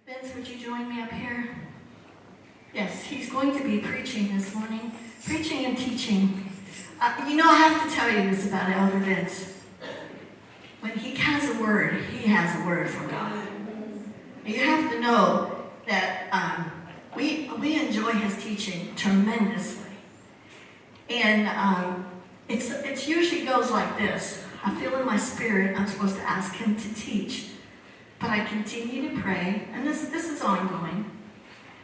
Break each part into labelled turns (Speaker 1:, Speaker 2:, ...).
Speaker 1: Vince, would you join me up here? Yes, he's going to be preaching this morning. Preaching and teaching. I have to tell you this about Elder Vince. When he has a word, he has a word from God. And you have to know that we enjoy his teaching tremendously. And it usually goes like this. I feel in my spirit I'm supposed to ask him to teach. But I continue to pray, and this is ongoing.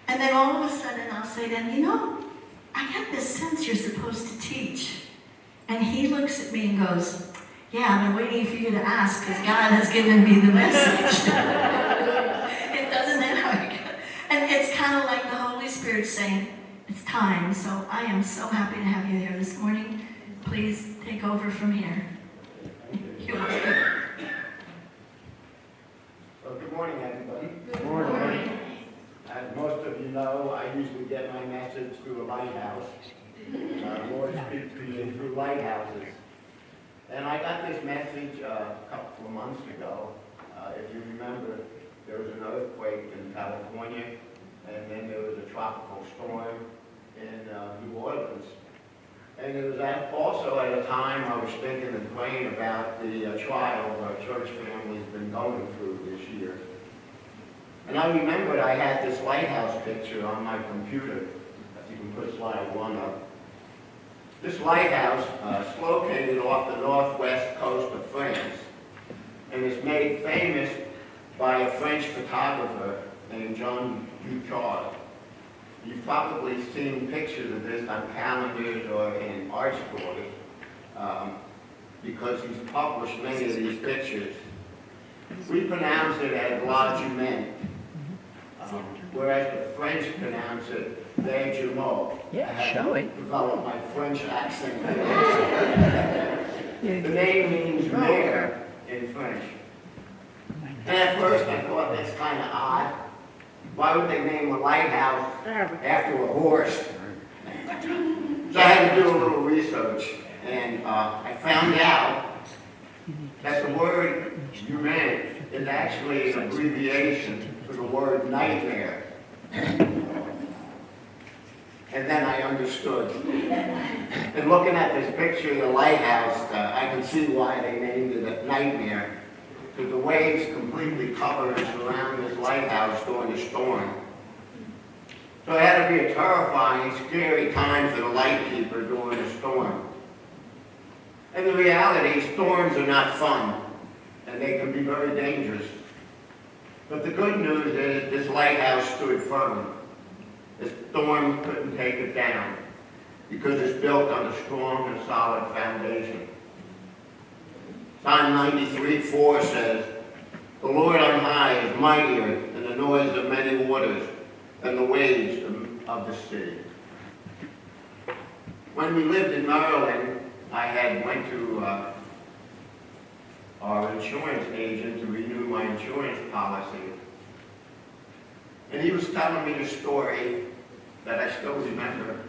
Speaker 1: And then all of a sudden I'll say to him, I get this sense you're supposed to teach. And he looks at me and goes, yeah, I've been waiting for you to ask because God has given me the message. It doesn't matter. And it's kind of like the Holy Spirit saying, it's time. So I am so happy to have you here this morning. Please take over from here. You're welcome.
Speaker 2: Well, good morning, everybody.
Speaker 1: Good morning.
Speaker 2: As most of you know, I usually get my message through a lighthouse. Lord speaks to me through lighthouses. And I got this message a couple of months ago. If you remember, there was an earthquake in California, and then there was a tropical storm in New Orleans. And it was also at a time I was thinking and praying about the trial our church family's been going through this year. And I remembered I had this lighthouse picture on my computer. If you can put slide 1 up. This lighthouse is located off the northwest coast of France, and is made famous by a French photographer named Jean Ducard. You've probably seen pictures of this on calendars or in art stores because he's published many of these pictures. We pronounce it as La Jument, whereas the French pronounce it Les Jumeaux.
Speaker 3: Yeah, show it.
Speaker 2: Developed my French accent. The name means mare in French. And at first I thought that's kind of odd. Why would they name a lighthouse after a horse? So I had to do a little research, and I found out that the word "human" is actually an abbreviation for the word nightmare. And then I understood. And looking at this picture of the lighthouse, I can see why they named it a nightmare. Because the waves completely cover and surround this lighthouse during a storm. So it had to be a terrifying, scary time for the lightkeeper during a storm. And the reality, storms are not fun, and they can be very dangerous. But the good news is this lighthouse stood firm. The storm couldn't take it down, because it's built on a strong and solid foundation. Psalm 93:4 says, "The Lord on high is mightier than the noise of many waters, than the waves of the sea." When we lived in Maryland, I had went to our insurance agent to renew my insurance policy. And he was telling me a story that I still remember.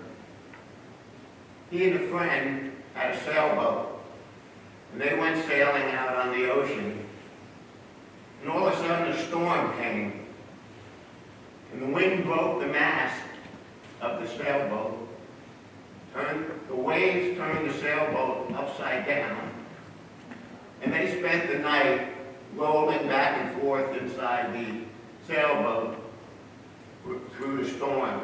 Speaker 2: He and a friend had a sailboat. And they went sailing out on the ocean. And all of a sudden a storm came. And the wind broke the mast of the sailboat. The waves turned the sailboat upside down. And they spent the night rolling back and forth inside the sailboat through the storm.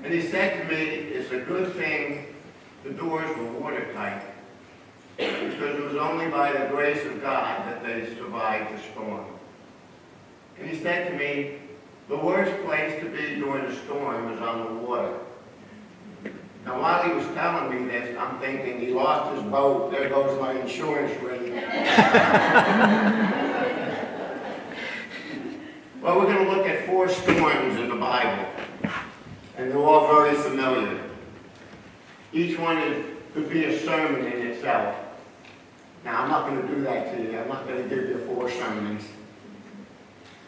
Speaker 2: And he said to me, it's a good thing the doors were watertight, because it was only by the grace of God that they survived the storm. And he said to me, the worst place to be during a storm is on the water. Now while he was telling me this, I'm thinking, he lost his boat, there goes my insurance rate. Well, we're going to look at 4 storms in the Bible, and they're all very familiar. Each one could be a sermon in itself. Now, I'm not going to do that to you. I'm not going to give you 4 sermons.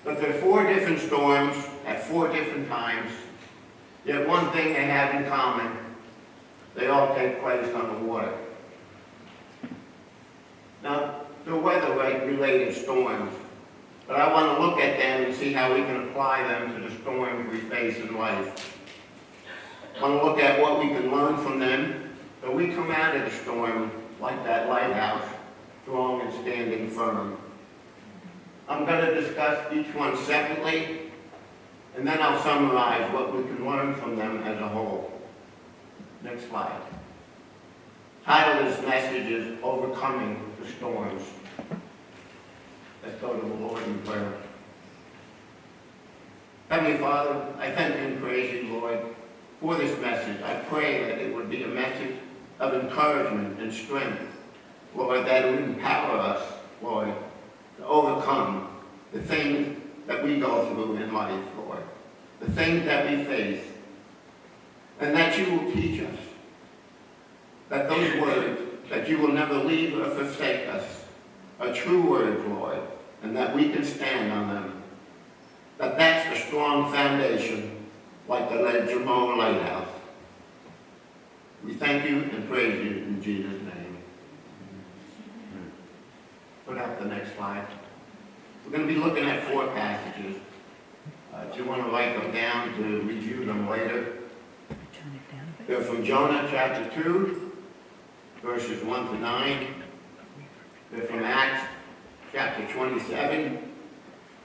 Speaker 2: But there are 4 different storms at 4 different times. Yet one thing they have in common, they all take place on the water. Now, the weather-related storms But I want to look at them and see how we can apply them to the storms we face in life. I want to look at what we can learn from them so we come out of the storm like that lighthouse, strong and standing firm. I'm going to discuss each one separately, and then I'll summarize what we can learn from them as a whole. Next slide. Title of this message is Overcoming the Storms. Let's go to the Lord in prayer. Heavenly Father, I thank you and praise you, Lord, for this message. I pray that it would be a message of encouragement and strength, Lord, that it would empower us, Lord, to overcome the things that we go through in life, Lord, the things that we face, and that you will teach us that those words, that you will never leave or forsake us, are true words, Lord, and that we can stand on them. That that's a strong foundation, like the Jerome Lighthouse. We thank you and praise you in Jesus' name. Put up the next slide. We're going to be looking at 4 passages. If you want to write them down to review them later. They're from Jonah chapter 2, verses 1 to 9. They're from Acts chapter 27,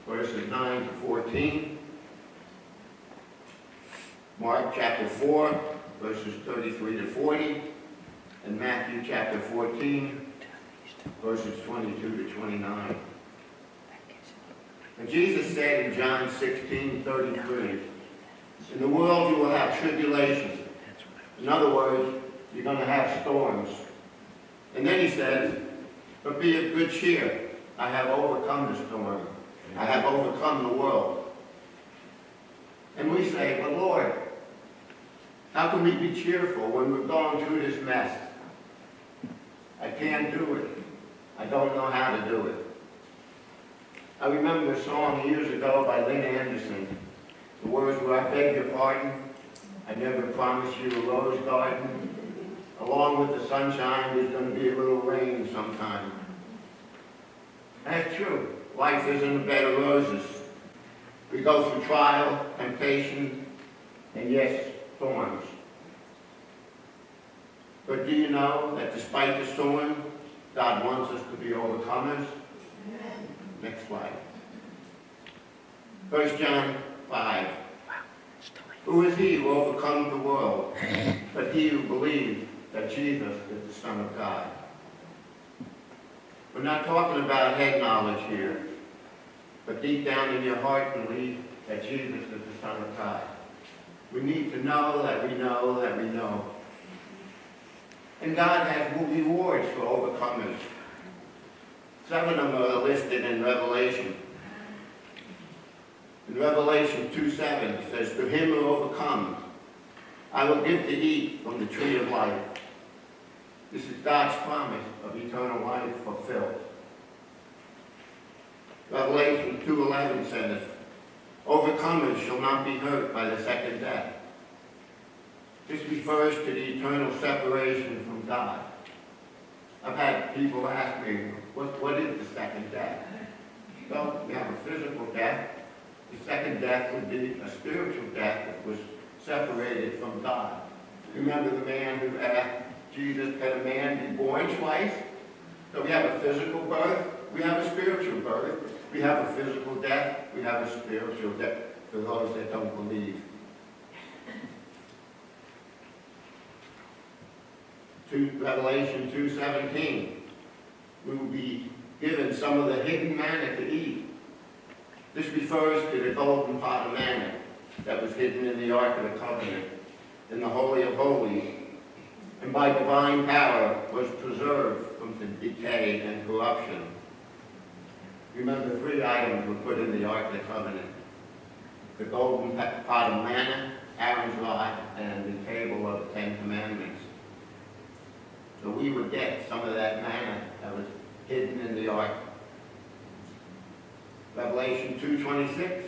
Speaker 2: verses 9 to 14. Mark chapter 4, verses 33 to 40. And Matthew chapter 14, verses 22 to 29. And Jesus said in John 16:33, in the world you will have tribulation. In other words, you're going to have storms. And then he says, but be of good cheer. I have overcome the storm. I have overcome the world. And we say, but Lord, how can we be cheerful when we're going through this mess? I can't do it. I don't know how to do it. I remember a song years ago by Lynn Anderson. The words were, I beg your pardon, I never promised you a rose garden. Along with the sunshine, there's going to be a little rain sometime. That's true. Life isn't a bed of roses. We go through trial, temptation, and yes, storms. But do you know that despite the storm, God wants us to be overcomers? Next slide. 1 John 5. Who is he who overcomes the world, but he who believes that Jesus is the Son of God? We're not talking about head knowledge here, but deep down in your heart believe that Jesus is the Son of God. We need to know that we know that we know. And God has rewards for overcomers. 7 of them are listed in Revelation. In Revelation 2:7 it says, to him who overcomes, I will give to eat from the tree of life. This is God's promise of eternal life fulfilled. Revelation 2:11 says, overcomers shall not be hurt by the second death. This refers to the eternal separation from God. I've had people ask me, what is the second death? So we have a physical death. The second death would be a spiritual death that was separated from God. Remember the man who asked Jesus, can a man be born twice? So we have a physical birth, we have a spiritual birth, we have a physical death, we have a spiritual death for those that don't believe. Revelation 2:17, we will be given some of the hidden manna to eat. This refers to the golden pot of manna that was hidden in the Ark of the Covenant, in the Holy of Holies, and by divine power was preserved from decay and corruption. Remember, 3 items were put in the Ark of the Covenant: the golden pot of manna, Aaron's rod, and the table of the 10 Commandments. So we would get some of that manna that was hidden in the ark. Revelation 2:26,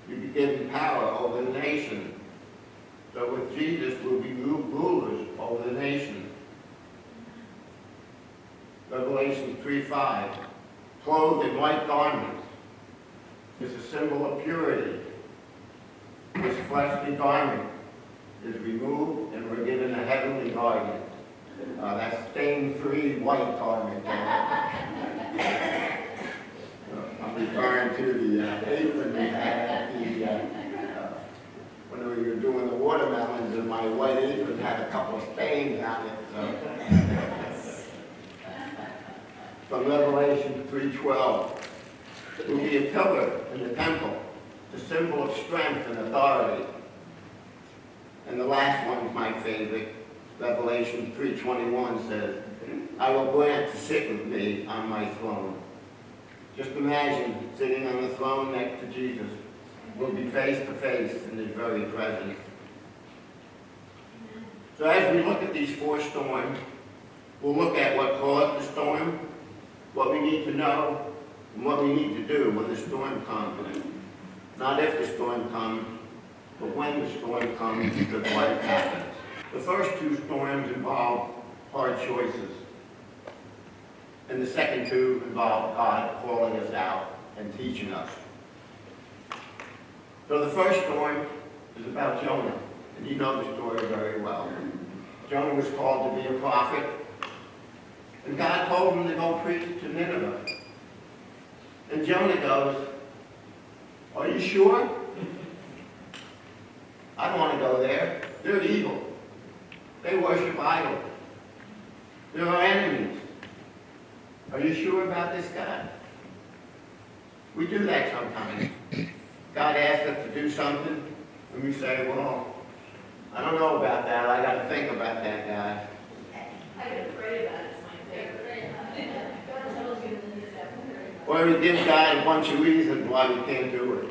Speaker 2: you'll be given power over the nation. So with Jesus, we'll be rulers over the nation. Revelation 3:5, clothed in white garments, is a symbol of purity. This fleshly garment is removed and we're given a heavenly garment. That's stain-free white garment. I'm referring to the apron we had when we were doing the watermelons, and my white apron had a couple of stains on it. From Revelation 3:12, it will be a pillar in the temple, the symbol of strength and authority. And the last one is my favorite. Revelation 3:21 says, I will grant to sit with me on my throne. Just imagine sitting on the throne next to Jesus. We'll be face to face in his very presence. So as we look at these four storms, we'll look at what caused the storm, what we need to know, and what we need to do when the storm comes. Not if the storm comes, but when the storm comes, because life happens. The first two storms involve hard choices. And the second two involve God calling us out and teaching us. So the first storm is about Jonah, and you know the story very well. Jonah was called to be a prophet, and God told him to go preach to Nineveh. And Jonah goes, are you sure? I don't want to go there. They're evil. They worship idols. They're our enemies. Are you sure about this, God? We do that sometimes. God asks us to do something, and we say, well, I don't know about that. I got to think about that, God.
Speaker 3: I got to pray about it. It's my favorite. God tells you to do that.
Speaker 2: Or we give God a bunch of reasons why we can't do it.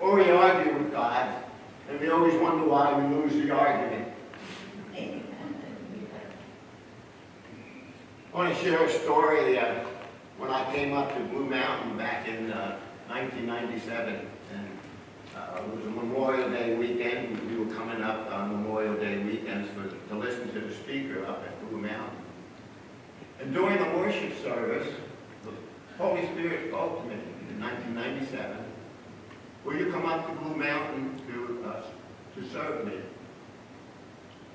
Speaker 2: Or we argue with God, and we always wonder why we lose the argument. I want to share a story when I came up to Blue Mountain back in 1997. And it was a Memorial Day weekend. We were coming up on Memorial Day weekends to listen to the speaker up at Blue Mountain. And during the worship service, the Holy Spirit spoke to me in 1997. Will you come up to Blue Mountain to serve me?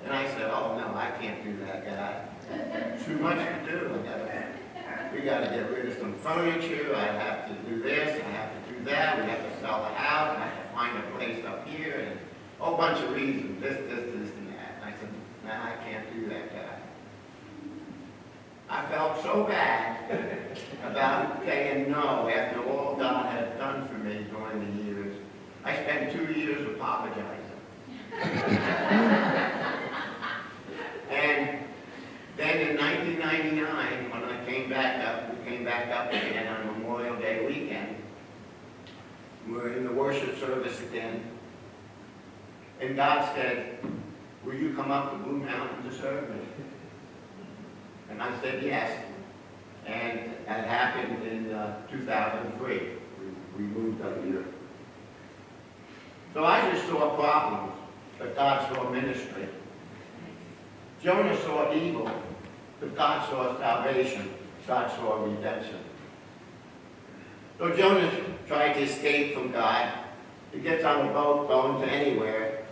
Speaker 2: And I said, oh no, I can't do that, God. Too much to do. We got to get rid of some furniture. I have to do this. I have to do that. We have to sell the house. I have to find a place up here, and a whole bunch of reasons. This, and that. And I said, no, I can't do that, God. I felt so bad about saying no after all God has done for me during the years. I spent 2 years apologizing. And then in 1999, when I came back up, we came back up again on Memorial Day weekend. We were in the worship service again. And God said, will you come up to Blue Mountain to serve me? And I said yes. And that happened in 2003. We moved up here. So I just saw problems, but God saw ministry. Jonah saw evil, but God saw salvation. God saw redemption. So Jonah tried to escape from God. He gets on a boat going to anywhere,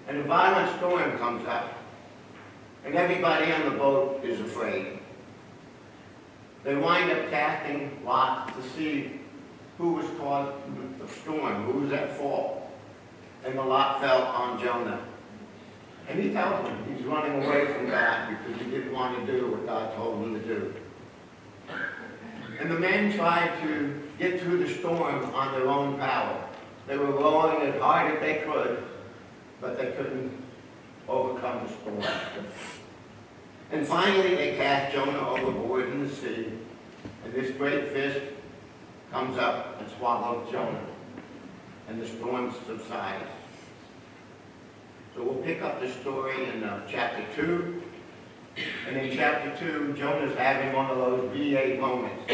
Speaker 2: and a violent storm comes up, and everybody on the boat is afraid. They wind up casting lots to see who was causing the storm, who was at fault. And the lot fell on Jonah. And he tells him he's running away from God because he didn't want to do what God told him to do. And the men tried to get through the storm on their own power. They were rowing as hard as they could, but they couldn't overcome the storm. And finally they cast Jonah overboard in the sea, and this great fish comes up and swallows Jonah, and the storm subsides. So we'll pick up the story in chapter 2. And in chapter 2, Jonah's having one of those V8 moments,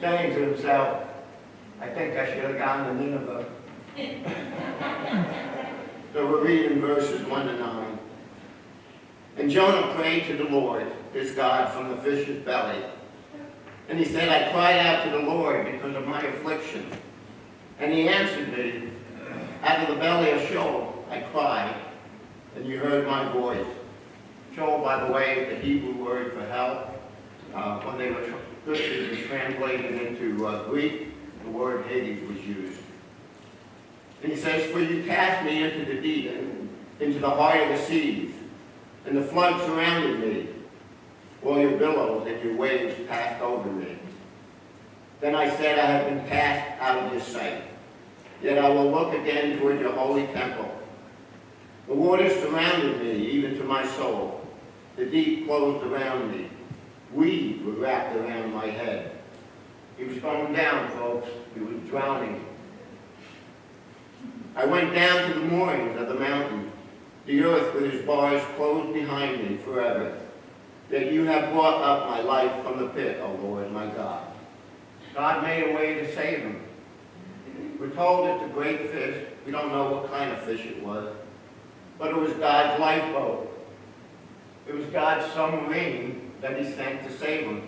Speaker 2: saying to himself, I think I should have gone to Nineveh. So we're reading verses 1 to 9. And Jonah prayed to the Lord, his God, from the fish's belly. And he said, I cried out to the Lord because of my affliction. And he answered me, out of the belly of Sheol I cried, and you heard my voice. Sheol, by the way, is the Hebrew word for hell. When they were translated into Greek, the word Hades was used. And he says, for you cast me into the deep, into the heart of the seas, and the flood surrounded me. All your billows and your waves passed over me. Then I said, I have been cast out of your sight. Yet I will look again toward your holy temple. The waters surrounded me, even to my soul. The deep closed around me. Weeds were wrapped around my head. He was going down, folks. He was drowning. I went down to the moorings of the mountain. The earth with its bars closed behind me forever. Yet you have brought up my life from the pit, O Lord, my God. God made a way to save him. We're told it's a great fish. We don't know what kind of fish it was. But it was God's lifeboat. It was God's submarine that he sent to save him.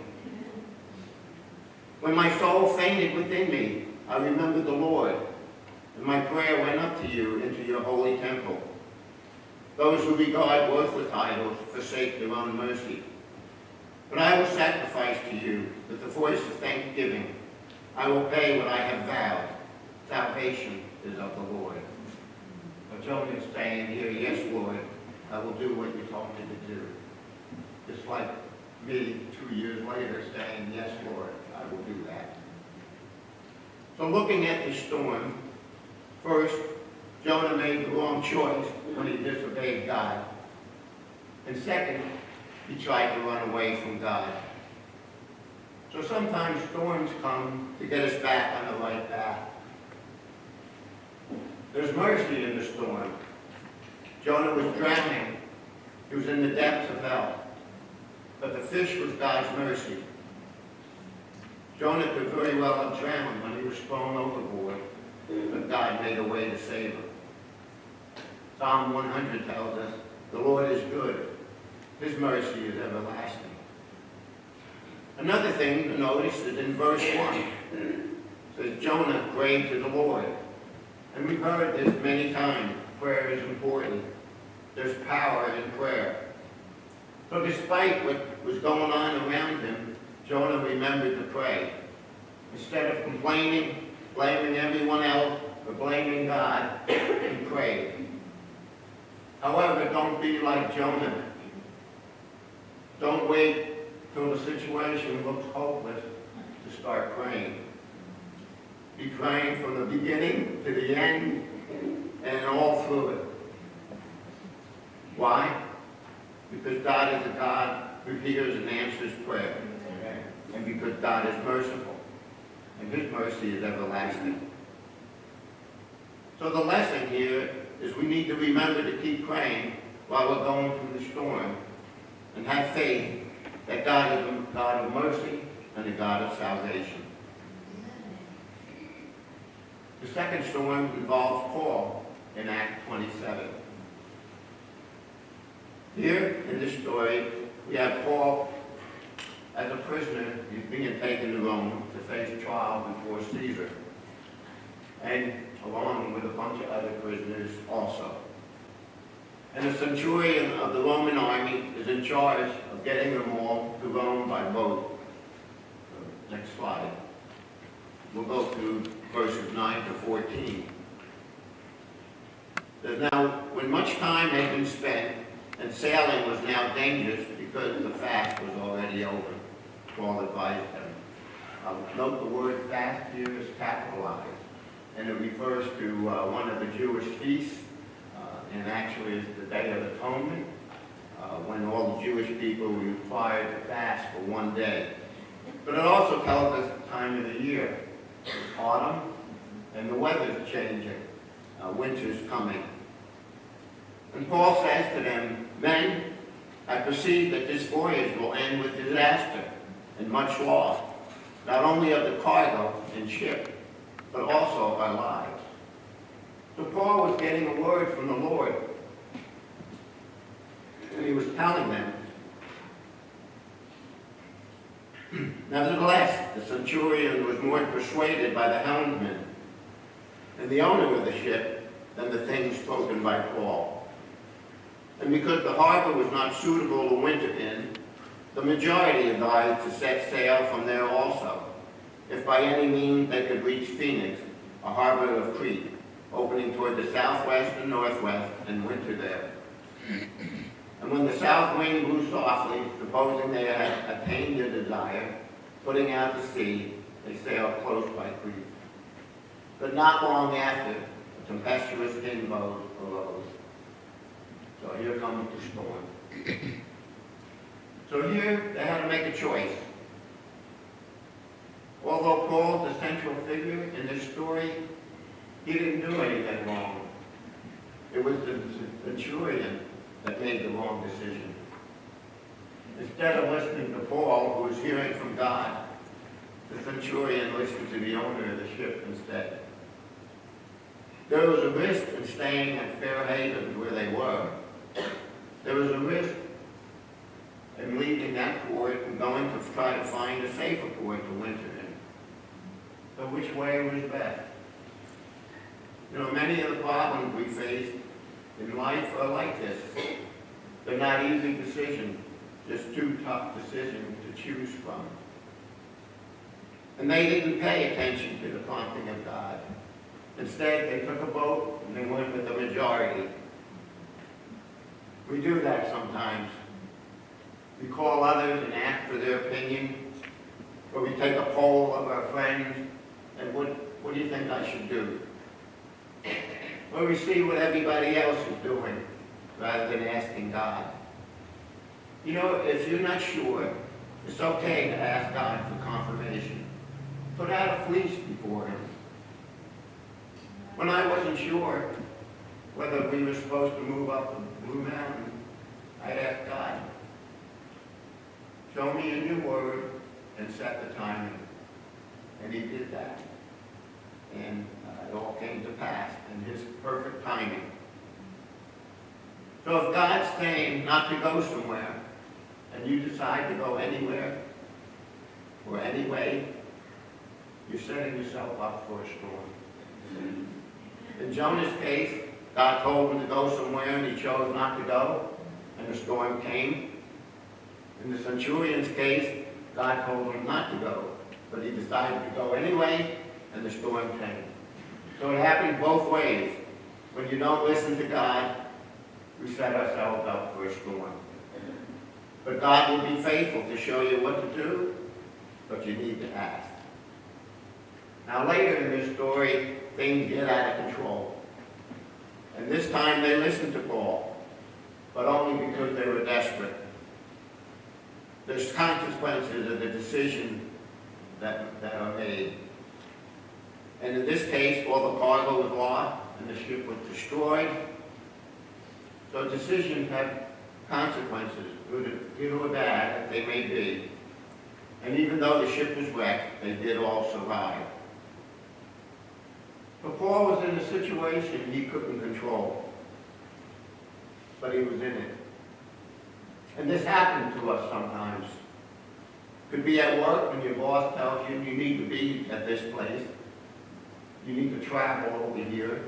Speaker 2: When my soul fainted within me, I remembered the Lord, and my prayer went up to you into your holy temple. Those who regard worthless idols forsake their own mercy. But I will sacrifice to you with the voice of thanksgiving. I will pay what I have vowed. Salvation is of the Lord. But Jonah is saying here, yes, Lord, I will do what you told me to do. Just like me 2 years later saying, yes, Lord, I will do that. So looking at the storm, first, Jonah made the wrong choice when he disobeyed God. And second, he tried to run away from God. So sometimes storms come to get us back on the right path. There's mercy in the storm. Jonah was drowning. He was in the depths of hell. But the fish was God's mercy. Jonah could very well have drowned when he was thrown overboard, but God made a way to save him. Psalm 100 tells us, the Lord is good. His mercy is everlasting. Another thing to notice is in verse 1. It says, Jonah prayed to the Lord. And we've heard this many times. Prayer is important. There's power in prayer. So despite what was going on around him, Jonah remembered to pray. Instead of complaining, blaming everyone else, or blaming God, he prayed. However, don't be like Jonah. Don't wait till the situation looks hopeless to start praying. Be praying from the beginning to the end and all through it. Why? Because God is a God who hears and answers prayer. And because God is merciful. And his mercy is everlasting. So the lesson here is we need to remember to keep praying while we're going through the storm. And have faith that God is a God of mercy and a God of salvation. The second storm involves Paul in Acts 27. Here in this story, we have Paul as a prisoner. He's being taken to Rome to face trial before Caesar, and along with a bunch of other prisoners also. And the centurion of the Roman army is in charge of getting them all to Rome by boat. Next slide. We'll go through verses 9 to 14. Now, when much time had been spent, and sailing was now dangerous because the fast was already over, Paul advised them. Note the word fast here is capitalized, and it refers to one of the Jewish feasts, and actually it's the Day of Atonement, when all the Jewish people were required to fast for one day. But it also tells us the time of the year. It's autumn, and the weather's changing. Winter's coming. And Paul says to them, men, I perceive that this voyage will end with disaster and much loss, not only of the cargo and ship, but also of our lives. So Paul was getting a word from the Lord. And he was telling them, Nevertheless, the centurion was more persuaded by the helmsman and the owner of the ship than the things spoken by Paul. And because the harbor was not suitable to winter in, the majority advised to set sail from there also, if by any means they could reach Phoenix, a harbor of Crete, opening toward the southwest and northwest, and winter there. And when the south wind blew softly, supposing they had attained their desire, putting out to sea, they sailed close by Crete. But not long after, a tempestuous wind arose. So here comes the storm. So here they had to make a choice. Although Paul's the central figure in this story, he didn't do anything wrong. It was the centurion that made the wrong decision. Instead of listening to Paul, who was hearing from God, the centurion listened to the owner of the ship instead. There was a risk in staying at Fair Haven where they were. There was a risk in leaving that port and going to try to find a safer port to winter in. So which way was best? You know, many of the problems we face in life are like this. They're not easy decisions, just two tough decisions to choose from. And they didn't pay attention to the prompting of God. Instead, they took a boat and they went with the majority. We do that sometimes. We call others and ask for their opinion, or we take a poll of our friends, and what do you think I should do? Or we see what everybody else is doing, rather than asking God. You know, if you're not sure, it's okay to ask God for confirmation. Put out a fleece before Him. When I wasn't sure whether we were supposed to move up the Blue Mountain, I asked God, show me in your word and set the timing. And He did that. And it all came to pass in His perfect timing. So if God's saying not to go somewhere, and you decide to go anywhere or any way, you're setting yourself up for a storm. In Jonah's case, God told him to go somewhere and he chose not to go, and the storm came. In the centurion's case, God told him not to go, but he decided to go anyway, and the storm came. So it happens both ways. When you don't listen to God, we set ourselves up for a storm. But God will be faithful to show you what to do, but you need to ask. Now later in this story, things get out of control. And this time they listened to Paul, but only because they were desperate. There's consequences of the decision that are made. And in this case, all the cargo was lost and the ship was destroyed. So decisions have consequences, good or bad, as they may be. And even though the ship was wrecked, they did all survive. But Paul was in a situation he couldn't control, but he was in it. And this happened to us sometimes. Could be at work when your boss tells you you need to be at this place. You need to travel over here.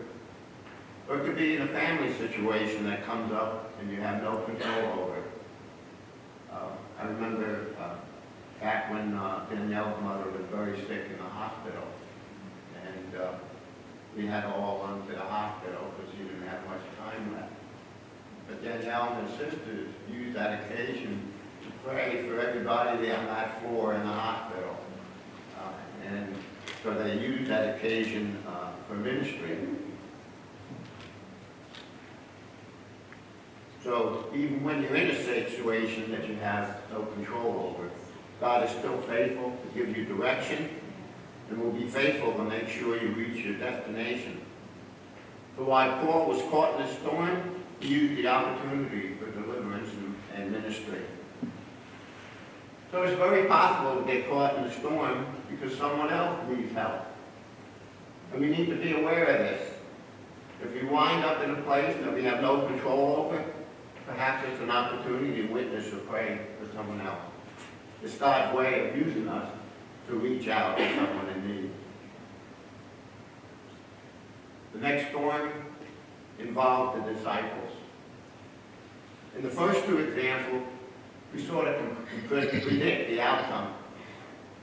Speaker 2: Or it could be in a family situation that comes up and you have no control over it. I remember back when Danielle's mother was very sick in the hospital. And we had to all run to the hospital because she didn't have much time left. But Danielle and her sisters used that occasion to pray for everybody on that floor in the hospital. And so they used that occasion for ministry. So even when you're in a situation that you have no control over, God is still faithful to give you direction and will be faithful to make sure you reach your destination. So while Paul was caught in a storm, he used the opportunity for deliverance and ministry. So it's very possible to get caught in a storm because someone else needs help. And we need to be aware of this. If we wind up in a place that we have no control over, perhaps it's an opportunity to witness or pray for someone else. It's God's way of using us to reach out to someone in need. The next storm involved the disciples. In the first two examples, we sort of could predict the outcome.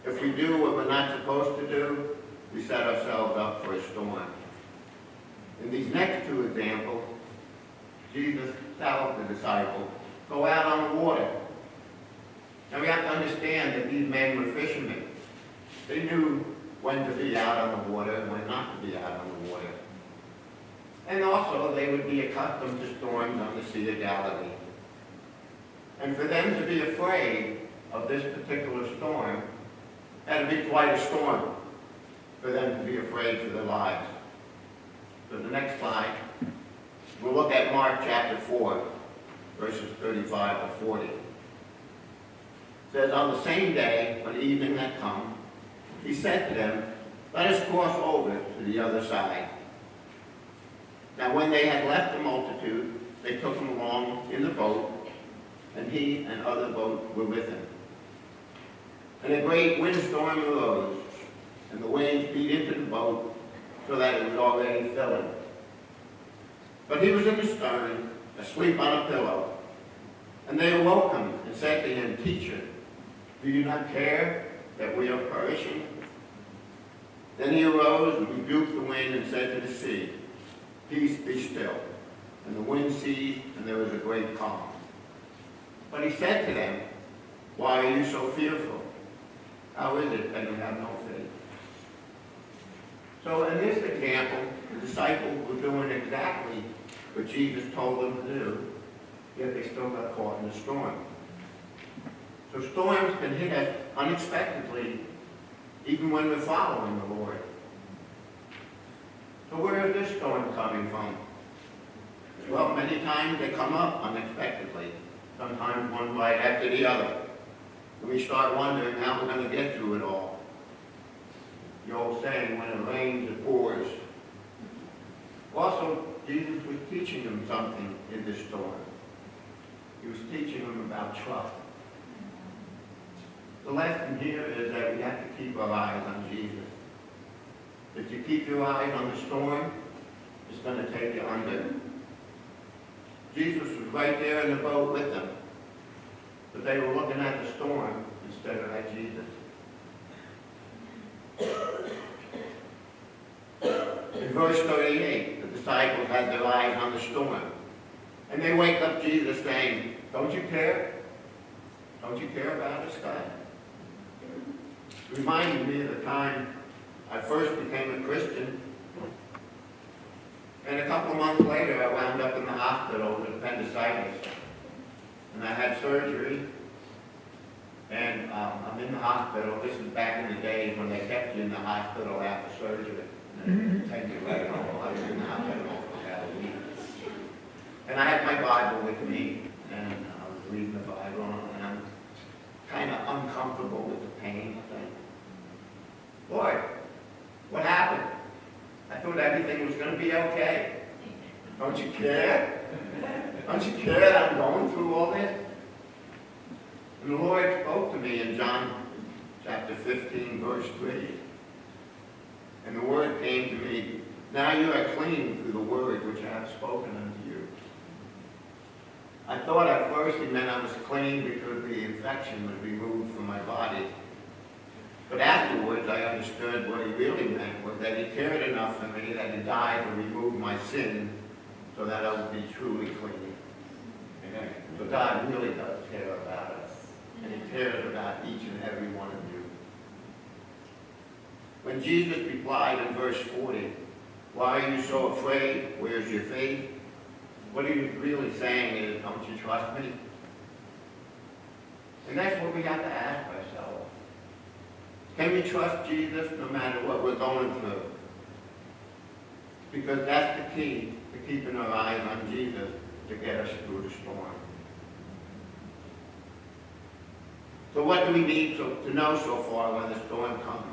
Speaker 2: If we do what we're not supposed to do, we set ourselves up for a storm. In these next two examples, Jesus tells the disciples, go out on the water. Now we have to understand that these men were fishermen. They knew when to be out on the water and when not to be out on the water. And also, they would be accustomed to storms on the Sea of Galilee. And for them to be afraid of this particular storm, had to be quite a storm for them to be afraid for their lives. So the next slide, we'll look at Mark chapter 4, verses 35 to 40. It says, on the same day, when evening had come, he said to them, let us cross over to the other side. Now when they had left the multitude, they took him along in the boat, and he and other boats were with him. And a great windstorm arose, and the waves beat into the boat, so that it was already filling. But he was in the stern, asleep on a pillow. And they awoke him and said to him, Teacher, do you not care that we are perishing? Then he arose and rebuked the wind and said to the sea, Peace, be still. And the wind ceased, and there was a great calm. But he said to them, Why are you so fearful? How is it that you have no faith? So in this example, the disciples were doing exactly what Jesus told them to do, yet they still got caught in the storm. So storms can hit us unexpectedly, even when we're following the Lord. So where is this storm coming from? Well, many times they come up unexpectedly, sometimes one right after the other. And we start wondering how we're going to get through it all. The old saying, when it rains, it pours. Also, Jesus was teaching them something in this storm. He was teaching them about trust. The lesson here is that we have to keep our eyes on Jesus. If you keep your eyes on the storm, it's going to take you under. Jesus was right there in the boat with them, but they were looking at the storm instead of at Jesus. In verse 38, the disciples had their eyes on the storm. And they wake up Jesus saying, don't you care? Don't you care about us, God? It reminded me of the time I first became a Christian. And a couple of months later, I wound up in the hospital with appendicitis. And I had surgery. And I'm in the hospital. This is back in the days when they kept you in the hospital after surgery. And they take you right home. I was in the hospital for about a week. And I had my Bible with me. And I was reading the Bible. And I'm kind of uncomfortable with the pain. I think, Lord, what happened? I thought everything was going to be okay. Don't you care? Don't you care that I'm going through all this? And the Lord spoke to me in John chapter 15, verse 3. And the word came to me, now you are clean through the word which I have spoken unto you. I thought at first he meant I was clean because the infection was removed from my body. But afterwards I understood what he really meant was that he cared enough for me that he died to remove my sin so that I would be truly clean. Amen. So God really does care about us. And he cares about each and every one of you. When Jesus replied in verse 40, why are you so afraid? Where's your faith? What he was really saying is, don't you trust me? And that's what we have to ask ourselves. Can we trust Jesus no matter what we're going through? Because that's the key to keeping our eyes on Jesus to get us through the storm. So what do we need to know so far when the storm comes?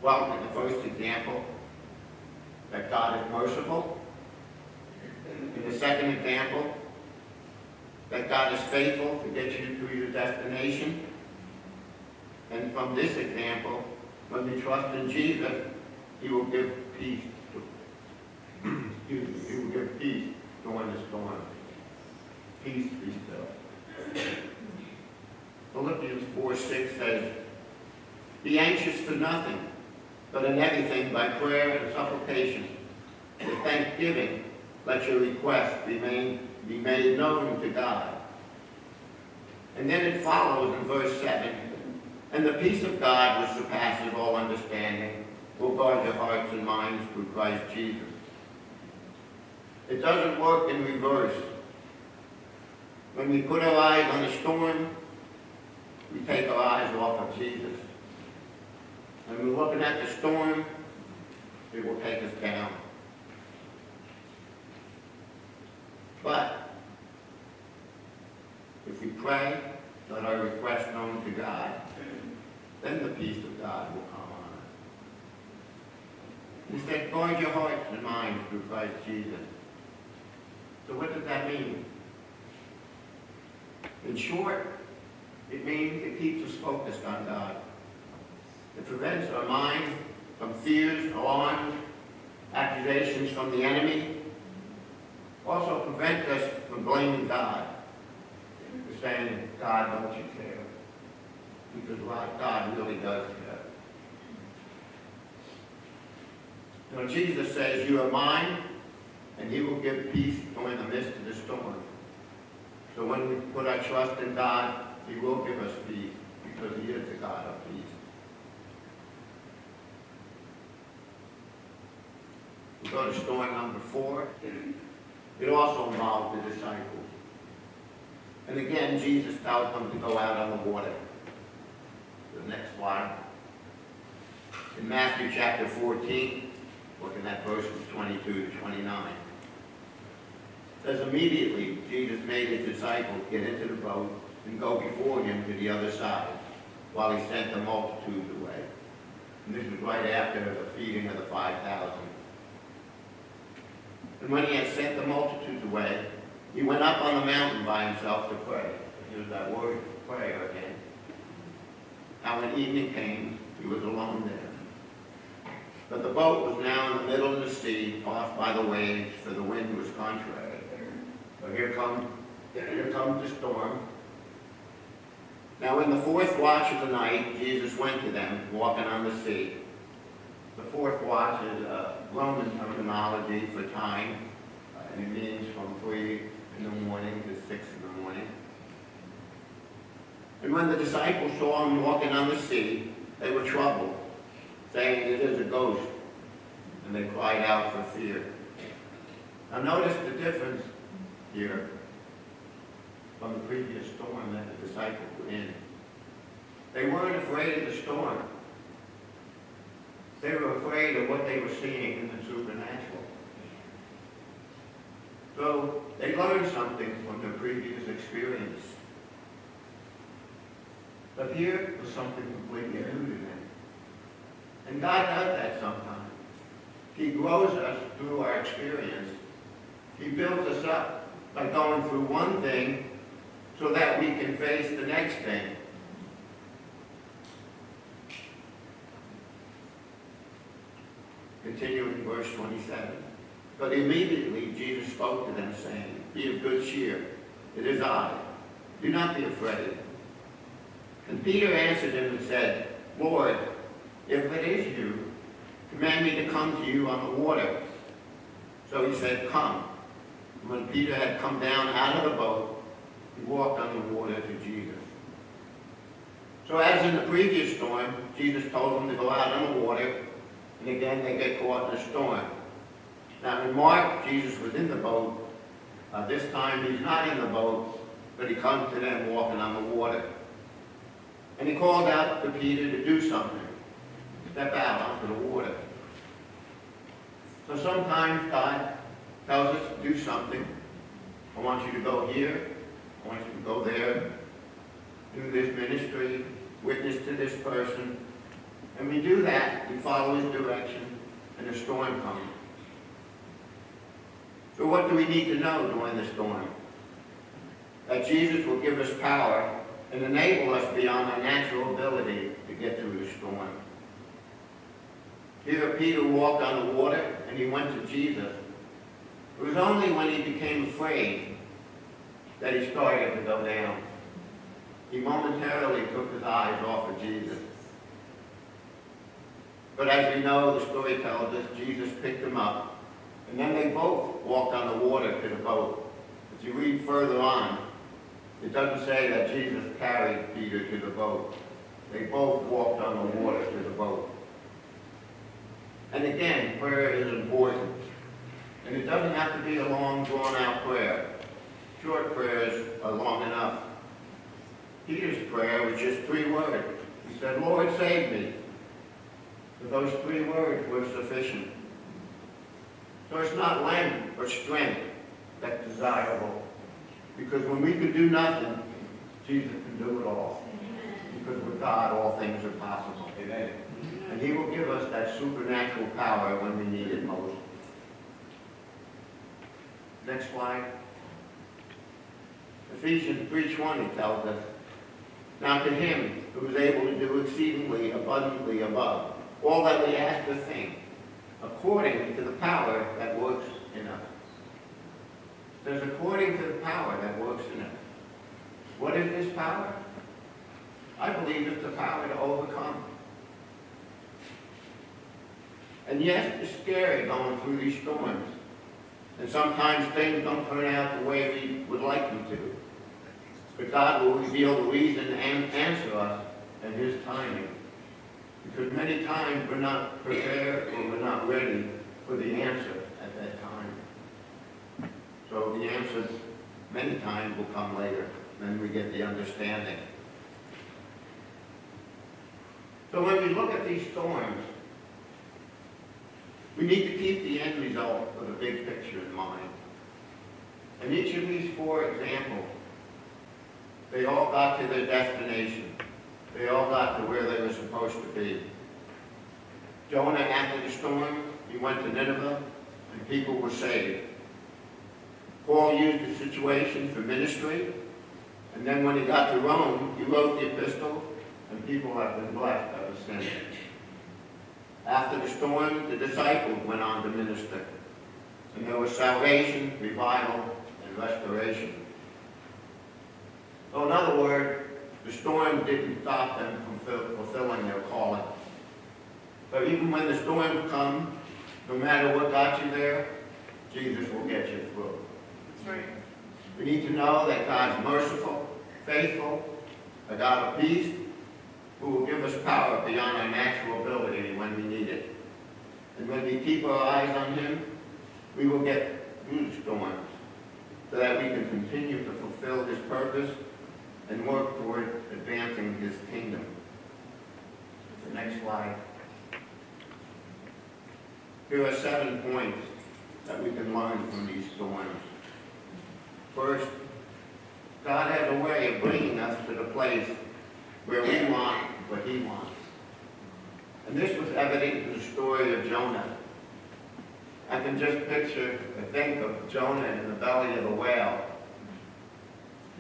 Speaker 2: Well, in the first example, that God is merciful. In the second example, that God is faithful to get you to your destination. And from this example, when we trust in Jesus, he will give peace. He will give peace during the storm. Peace be still. Philippians 4:6 says, "Be anxious for nothing, but in everything by prayer and supplication, with thanksgiving, let your requests be made known to God." And then it follows in verse 7, "And the peace of God, which surpasses all understanding, will guard your hearts and minds through Christ Jesus." It doesn't work in reverse. When we put our eyes on the storm, we take our eyes off of Jesus. When we're looking at the storm, it will take us down. But if we pray, let our request known to God, then the peace of God will come on us. He said, guard your hearts and minds through Christ Jesus. So what does that mean? In short, it means it keeps us focused on God. It prevents our mind from fears, alarms, accusations from the enemy. Also prevents us from blaming God. For saying, God, don't you care? Because God really does care. You know, Jesus says, you are mine, and he will give peace during the midst of the storm. So when we put our trust in God, he will give us peace, because he is the God of peace. We go to storm number 4. It also involved the disciples. And again, Jesus tells them to go out on the water. The next slide. In Matthew chapter 14, looking at verses 22 to 29. It says, immediately Jesus made his disciples get into the boat and go before him to the other side, while he sent the multitudes away. And this is right after the feeding of the 5,000. And when he had sent the multitudes away, he went up on the mountain by himself to pray. Here's that word, prayer again. Now when evening came, he was alone there. But the boat was now in the middle of the sea, tossed by the waves, for the wind was contrary. So here comes the storm. Now in the 4th watch of the night, Jesus went to them, walking on the sea. The 4th watch is Roman terminology for time, and it means from 3 in the morning to 6 in the morning. And when the disciples saw him walking on the sea, they were troubled, saying, it is a ghost, and they cried out for fear. Now notice the difference here from the previous storm that the disciples were in. They weren't afraid of the storm. They were afraid of what they were seeing in the supernatural. So they learned something from their previous experience. But here was something completely new to them. And God does that sometimes. He grows us through our experience. He builds us up by going through one thing so that we can face the next thing. Continuing verse 27. But immediately Jesus spoke to them, saying, be of good cheer. It is I. Do not be afraid. And Peter answered him and said, Lord, if it is you, command me to come to you on the water. So he said, come. And when Peter had come down out of the boat, he walked on the water to Jesus. So as in the previous storm, Jesus told them to go out on the water, and again they get caught in a storm. Now in Mark, Jesus was in the boat. This time he's not in the boat, but he comes to them walking on the water. And he called out to Peter to do something. Step out onto the water. So sometimes God tells us to do something. I want you to go here. I want you to go there. Do this ministry. Witness to this person. And we do that. We follow his direction. And the storm comes. So what do we need to know during the storm? That Jesus will give us power and enable us beyond our natural ability to get through the storm. Here Peter walked on the water and he went to Jesus. It was only when he became afraid that he started to go down. He momentarily took his eyes off of Jesus. But as we know, the story tells us, Jesus picked him up, and then they both walked on the water to the boat. If you read further on, it doesn't say that Jesus carried Peter to the boat. They both walked on the water to the boat. And again, prayer is important. And it doesn't have to be a long, drawn-out prayer. Short prayers are long enough. Peter's prayer was just 3 words. He said, Lord, save me. But those 3 words were sufficient. So it's not length or strength that's desirable. Because when we could do nothing, Jesus can do it all. Because with God, all things are possible. Amen. And he will give us that supernatural power when we need it most. Next slide. Ephesians 3:20 tells us, now to him who is able to do exceedingly abundantly above all that we ask or think, according to the power that works in us. It says, according to the power that works in us. What is this power? I believe it's the power to overcome. And yes, it's scary going through these storms. And sometimes things don't turn out the way we would like them to. But God will reveal the reason and answer us in his timing. Because many times we're not prepared or we're not ready for the answer at that time. So the answers many times will come later when we get the understanding. So when we look at these storms, we need to keep the end result of the big picture in mind. And each of these 4 examples, they all got to their destination. They all got to where they were supposed to be. Jonah, after the storm, he went to Nineveh, and people were saved. Paul used the situation for ministry, and then when he got to Rome, he wrote the epistle, and people have been blessed ever since. After the storm, the disciples went on to minister, and there was salvation, revival, and restoration. So in other words, the storm didn't stop them from fulfilling their calling. So even when the storms come, no matter what got you there, Jesus will get you through. That's right. We need to know that God's merciful, faithful, a God of peace, who will give us power beyond our natural ability when we need it. And when we keep our eyes on him, we will get through the storms so that we can continue to fulfill his purpose and work toward advancing his kingdom. The next slide. Here are 7 points that we can learn from these storms. First, God has a way of bringing us to the place where we want what he wants. And this was evident in the story of Jonah. I can just think of Jonah in the belly of the whale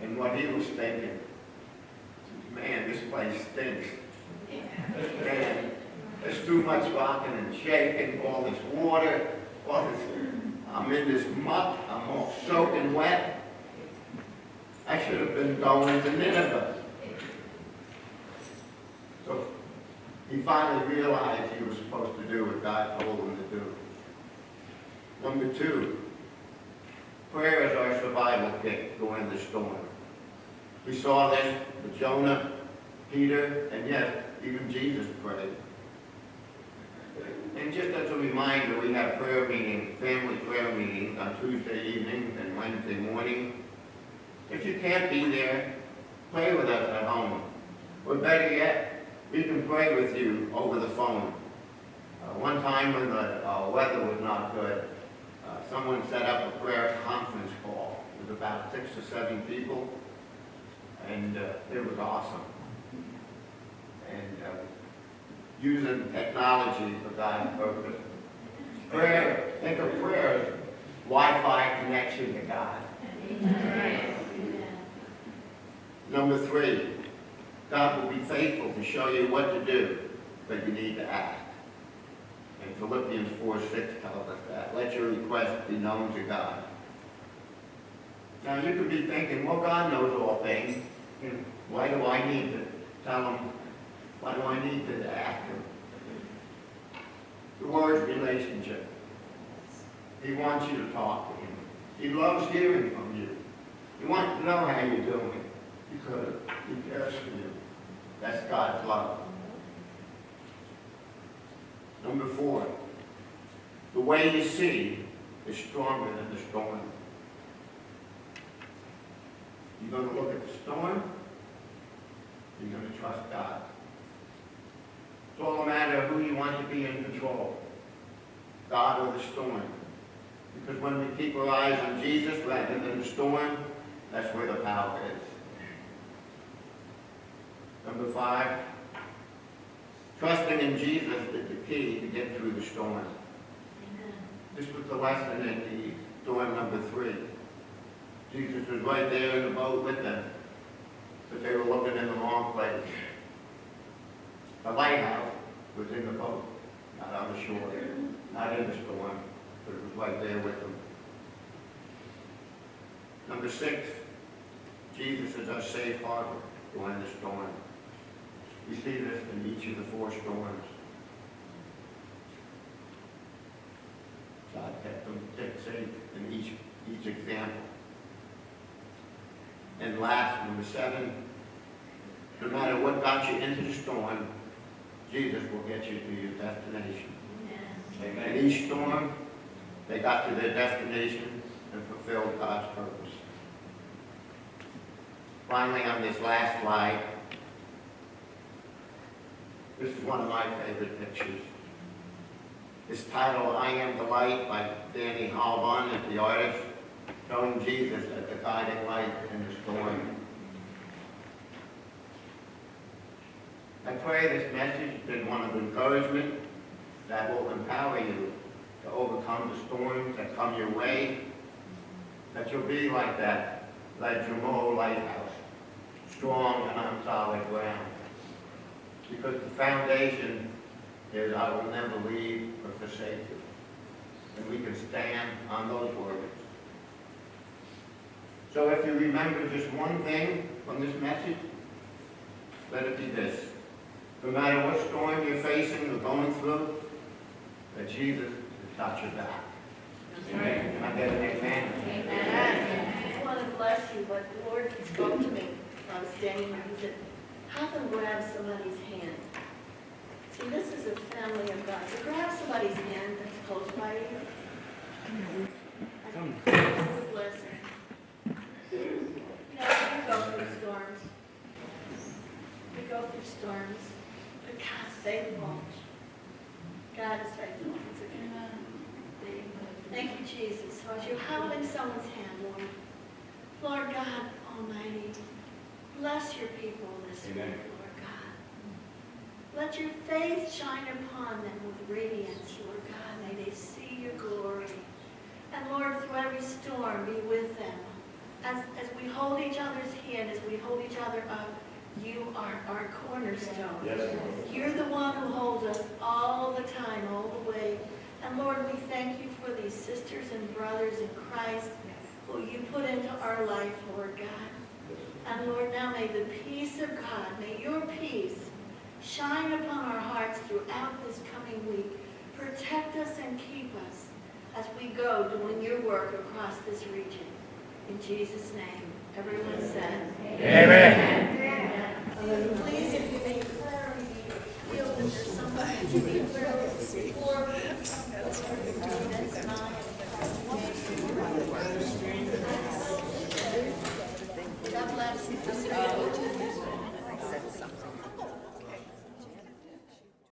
Speaker 2: and what he was thinking. Man, this place stinks. Man, there's too much rocking and shaking, all this water, I'm in this muck, I'm all soaking wet. I should have been going to Nineveh. So he finally realized he was supposed to do what God told him to do. Number 2, prayer is our survival kit during the storm. We saw this with Jonah, Peter, and yes, even Jesus prayed. And just as a reminder, we have prayer meetings, family prayer meetings on Tuesday evenings and Wednesday morning. If you can't be there, pray with us at home. Or better yet, we can pray with you over the phone. One time when the weather was not good, someone set up a prayer conference call. It was about 6 or 7 people, and it was awesome. And using technology for God's purpose. Prayer, think of prayer as Wi-Fi connection to God. Number 3, God will be faithful to show you what to do, but you need to act. And Philippians 4:6 tells us that. Let your request be known to God. Now you could be thinking, well, God knows all things. Why do I need to tell him? Why do I need to ask him? The word's relationship. He wants you to talk to him. He loves hearing from you. He wants to know how you're doing because he cares for you. That's God's love. Number 4, the way you see is stronger than the storm. You're going to look at the storm, you're going to trust God. It's all a matter of who you want to be in control, God or the storm. Because when we keep our eyes on Jesus rather than the storm, that's where the power is. Number 5, trusting in Jesus is the key to get through the storm. Amen. This was the lesson in the storm number 3. Jesus was right there in the boat with them, but they were looking in the wrong place. The lighthouse was in the boat, not on the shore, not in the storm, but it was right there with them. Number 6, Jesus is our safe harbor during the storm. We see this in each of the 4 storms. God kept them safe in each example. And last, number 7, no matter what got you into the storm, Jesus will get you to your destination. Yes. In each storm, they got to their destination and fulfilled God's purpose. Finally, on this last slide, this is one of my favorite pictures. It's titled, I Am the Light by Danny Halbon, the artist, showing Jesus as the guiding light in the storm. I pray this message has been one of encouragement that will empower you to overcome the storms that come your way, that you'll be like that Jumeau lighthouse, strong and on solid ground. Because the foundation is, I will never leave or forsake you. And we can stand on those words. So if you remember just one thing from this message, let it be this. No matter what storm you're facing or going through, that Jesus has got your back. Amen. Can I get an amen?
Speaker 3: Amen. I just want to bless you, but the Lord spoke to me when I was standing there. He said, have them grab somebody's hand. See, this is a family of God. So grab somebody's hand that's close by you. And bless her. You know, we go through storms. We go through storms. But God's faithful. God is faithful. Thank you, Jesus. So as you're holding someone's hand, Lord God Almighty, bless your people this week, Lord God. Let your face shine upon them with radiance, Lord God. May they see your glory. And Lord, through every storm, be with them. As we hold each other's hand, as we hold each other up, you are our cornerstone. Yes. You're the one who holds us all the time, all the way. And Lord, we thank you for these sisters and brothers in Christ who you put into our life, Lord God. And Lord, now may the peace of God, may your peace shine upon our hearts throughout this coming week. Protect us and keep us as we go doing your work across this region. In Jesus' name, everyone said,
Speaker 4: Amen.
Speaker 3: Amen. Please, if you may declare or you feel that there's somebody to be prayed for,